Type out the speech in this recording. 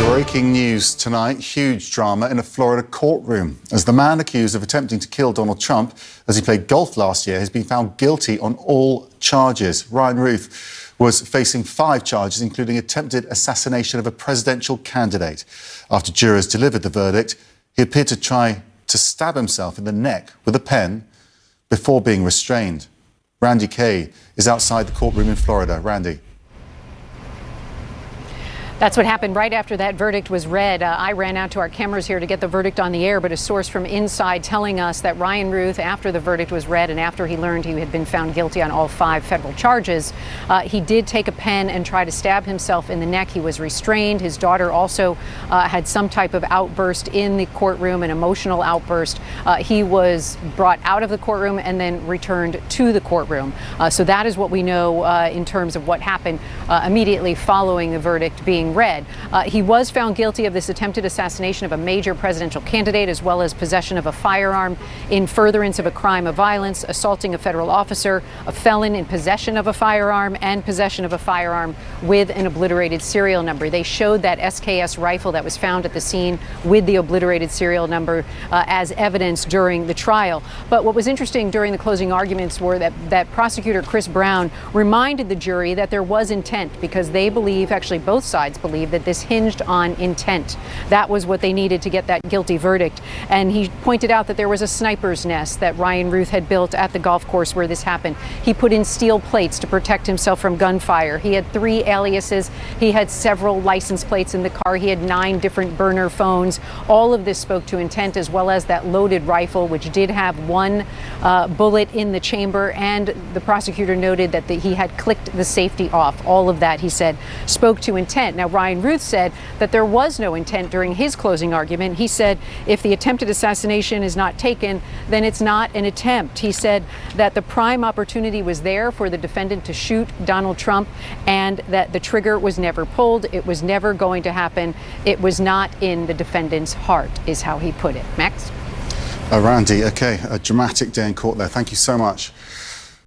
Breaking news tonight, huge drama in a Florida courtroom as the man accused of attempting to kill Donald Trump as he played golf last year has been found guilty on all charges. Ryan Routh was facing 5 charges, including attempted assassination of a presidential candidate. After jurors delivered the verdict, he appeared to try to stab himself in the neck with a pen before being restrained. Randy Kay is outside the courtroom in Florida. Randy. That's what happened right after that verdict was read. I ran out to our cameras here to get the verdict on the air, but a source from inside telling us that Ryan Routh, after the verdict was read and after he learned he had been found guilty on all 5 federal charges, he did take a pen and try to stab himself in the neck. He was restrained. His daughter also had some type of outburst in the courtroom, an emotional outburst. He was brought out of the courtroom and then returned to the courtroom. So that is what we know in terms of what happened immediately following the verdict being read. He was found guilty of this attempted assassination of a major presidential candidate, as well as possession of a firearm in furtherance of a crime of violence, assaulting a federal officer, a felon in possession of a firearm, and possession of a firearm with an obliterated serial number. They showed that SKS rifle that was found at the scene with the obliterated serial number as evidence during the trial. But what was interesting during the closing arguments were that prosecutor Chris Brown reminded the jury that there was intent, because they believe, actually both sides believe, that this hinged on intent. That was what they needed to get that guilty verdict. And he pointed out that there was a sniper's nest that Ryan Routh had built at the golf course where this happened. He put in steel plates to protect himself from gunfire. He had 3 aliases. He had several license plates in the car. He had 9 different burner phones. All of this spoke to intent, as well as that loaded rifle, which did have 1 bullet in the chamber. And the prosecutor noted that he had clicked the safety off. All of that, he said, spoke to intent. Now, Ryan Routh said that there was no intent during his closing argument. He said if the attempted assassination is not taken, then it's not an attempt. He said that the prime opportunity was there for the defendant to shoot Donald Trump, and that the trigger was never pulled. It was never going to happen. It was not in the defendant's heart, is how he put it. Max? Randy, okay, a dramatic day in court there. Thank you so much.